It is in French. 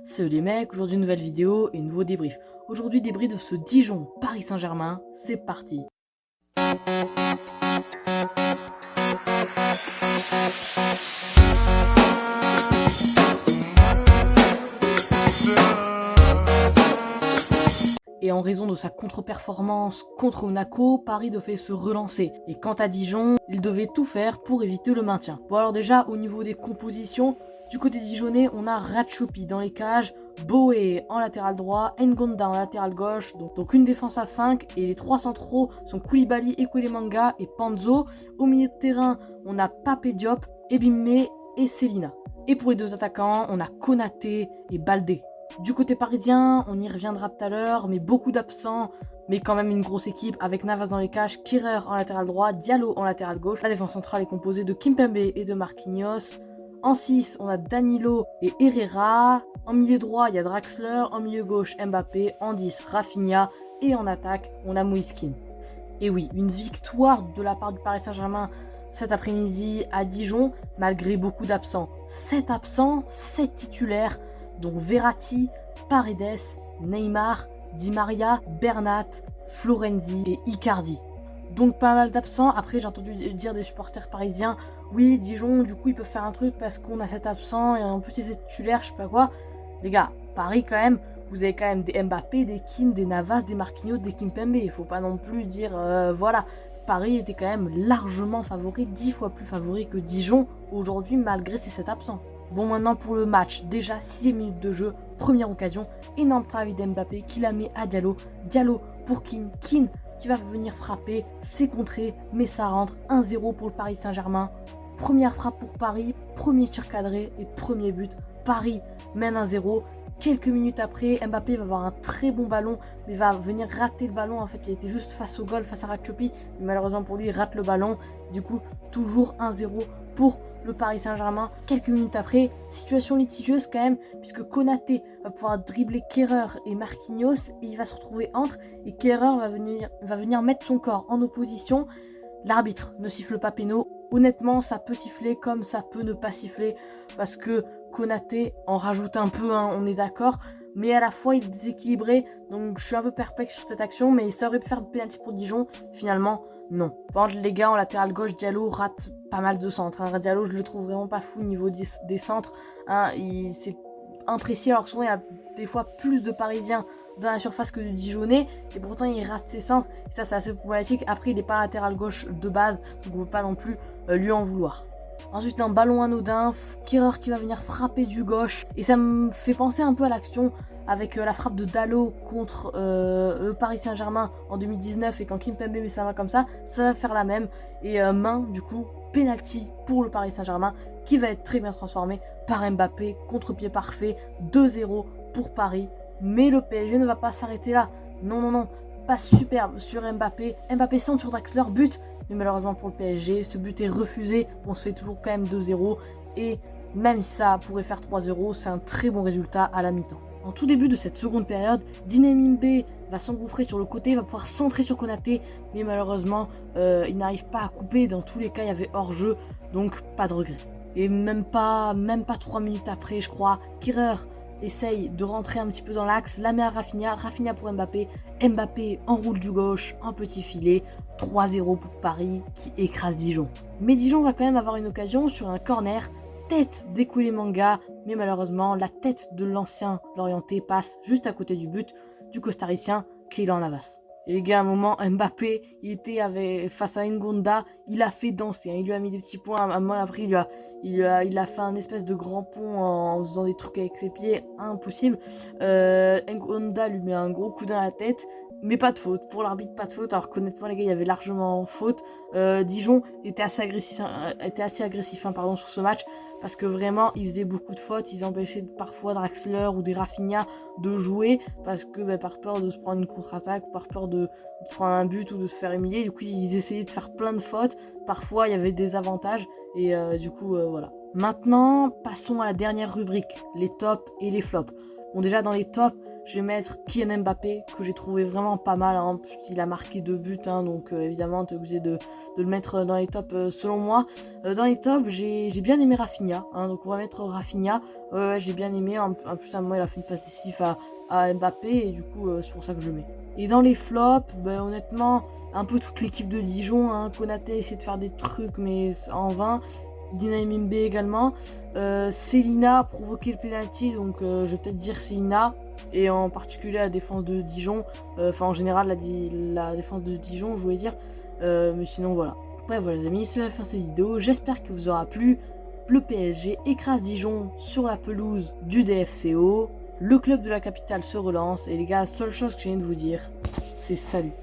Salut les mecs, aujourd'hui une nouvelle vidéo et nouveau débrief. Aujourd'hui débrief de ce Dijon Paris Saint-Germain, c'est parti. Et en raison de sa contre-performance contre Monaco, Paris devait se relancer. Et quant à Dijon, il devait tout faire pour éviter le maintien. Bon alors déjà, au niveau des compositions, du côté dijonnais, on a Ratchopi dans les cages, Boé en latéral droit, Ngonda en latéral gauche, donc une défense à 5, et les trois centraux sont Koulibaly, Ekwelemanga et Panzo. Au milieu de terrain, on a Pape Diop, Ebimé et Selina. Et pour les deux attaquants, on a Konaté et Baldé. Du côté parisien, on y reviendra tout à l'heure, mais beaucoup d'absents, mais quand même une grosse équipe avec Navas dans les cages, Kehrer en latéral droit, Diallo en latéral gauche. La défense centrale est composée de Kimpembe et de Marquinhos. En 6, on a Danilo et Herrera. En milieu droit, il y a Draxler. En milieu gauche, Mbappé. En 10, Rafinha. Et en attaque, on a Moiskin. Et oui, une victoire de la part du Paris Saint-Germain cet après-midi à Dijon, malgré beaucoup d'absents. 7 absents, 7 titulaires, dont Verratti, Paredes, Neymar, Di Maria, Bernat, Florenzi et Icardi. Donc pas mal d'absents. Après, j'ai entendu dire des supporters parisiens, oui, Dijon, du coup, ils peuvent faire un truc parce qu'on a 7 absents et en plus, ils sont titulaires, je sais pas quoi. Les gars, Paris, quand même, vous avez quand même des Mbappé, des Kean, des Navas, des Marquinhos, des Kimpembe. Il faut pas non plus dire, voilà. Paris était quand même largement favori, 10 fois plus favori que Dijon aujourd'hui, malgré ses 7 absents. Bon, maintenant pour le match, déjà 6 minutes de jeu, première occasion, énorme travail d'Mbappé qui la met à Diallo. Diallo pour Kean, Kean qui va venir frapper, c'est contré, mais ça rentre. 1-0 pour le Paris Saint-Germain. Première frappe pour Paris, premier tir cadré et premier but. Paris mène 1-0. Quelques minutes après, Mbappé va avoir un très bon ballon, mais va venir rater le ballon. En fait, il était juste face au goal, face à Ratchopi, mais malheureusement pour lui, il rate le ballon. Du coup, toujours 1-0 pour le Paris Saint-Germain. Quelques minutes après, situation litigieuse quand même, puisque Konaté va pouvoir dribbler Kehrer et Marquinhos, et il va se retrouver entre, et Kehrer va venir mettre son corps en opposition. L'arbitre ne siffle pas péno. Honnêtement, ça peut siffler comme ça peut ne pas siffler, parce que Konaté en rajoute un peu, hein, on est d'accord, mais à la fois il est déséquilibré, donc je suis un peu perplexe sur cette action, mais ça aurait pu faire penalty pour Dijon, finalement non. Par contre les gars, en latéral gauche, Diallo rate pas mal de centres, hein. Diallo, je le trouve vraiment pas fou au niveau des centres, hein. C'est imprécis, alors souvent il y a des fois plus de Parisiens dans la surface que de Dijonnais, et pourtant il rate ses centres, et ça c'est assez problématique. Après il n'est pas latéral gauche de base, donc on ne peut pas non plus lui en vouloir. Ensuite un ballon anodin, Kehrer qui va venir frapper du gauche, et ça me fait penser un peu à l'action avec la frappe de Dalot contre le Paris Saint-Germain en 2019, et quand Kimpembe met sa main comme ça va faire la même, et main du coup, penalty pour le Paris Saint-Germain, qui va être très bien transformé par Mbappé, contre-pied parfait, 2-0 pour Paris, mais le PSG ne va pas s'arrêter là, non, passe superbe sur Mbappé, Mbappé centre sur Draxler, but, mais malheureusement pour le PSG, ce but est refusé, on se fait toujours quand même 2-0, et même si ça pourrait faire 3-0, c'est un très bon résultat à la mi-temps. En tout début de cette seconde période, Dinemimbe va s'engouffrer sur le côté, va pouvoir centrer sur Konaté, mais malheureusement, il n'arrive pas à couper, dans tous les cas il y avait hors-jeu, donc pas de regret. Et même pas 3 minutes après, je crois, Kehrer essaye de rentrer un petit peu dans l'axe, la met à Rafinha, Rafinha pour Mbappé, Mbappé enroule du gauche, un petit filet, 3-0 pour Paris qui écrase Dijon. Mais Dijon va quand même avoir une occasion sur un corner, tête d'Ekwelemanga, mais malheureusement la tête de l'ancien Lorientais passe juste à côté du but du costaricien Keylor Navas. Et les gars, à un moment, Mbappé, il était face à Ngonda, il a fait danser, hein, il lui a mis des petits points, à un moment après, il a fait un espèce de grand pont en faisant des trucs avec ses pieds, impossible. Ngonda lui met un gros coup dans la tête, mais pas de faute, pour l'arbitre pas de faute, alors qu'honnêtement les gars, il y avait largement faute. Dijon était assez agressif, sur ce match, parce que vraiment, ils faisaient beaucoup de fautes, ils empêchaient parfois Draxler ou des Rafinha de jouer, parce que par peur de se prendre une contre-attaque, par peur de prendre un but ou de se faire humilier, du coup ils essayaient de faire plein de fautes, parfois il y avait des avantages, et du coup voilà. Maintenant, passons à la dernière rubrique, les tops et les flops. Bon déjà dans les tops, je vais mettre Kylian Mbappé, que j'ai trouvé vraiment pas mal. Hein. Il a marqué 2 buts, hein, donc évidemment, tu es obligé de le mettre dans les tops selon moi. Dans les tops, j'ai bien aimé Rafinha, hein, donc on va mettre Rafinha. J'ai bien aimé, en plus à moi il a fait une passe décisive à Mbappé, et du coup c'est pour ça que je le mets. Et dans les flops, honnêtement, un peu toute l'équipe de Dijon, hein. Konaté essaie de faire des trucs mais en vain. Dina Mimbe également. Célina a provoqué le penalty, donc je vais peut-être dire Célina. Et en particulier la défense de Dijon. Enfin en général la défense de Dijon, je voulais dire. Mais sinon voilà. Bref voilà les amis, c'est la fin de cette vidéo. J'espère que vous aura plu. Le PSG écrase Dijon sur la pelouse du DFCO. Le club de la capitale se relance. Et les gars, seule chose que je viens de vous dire, c'est salut.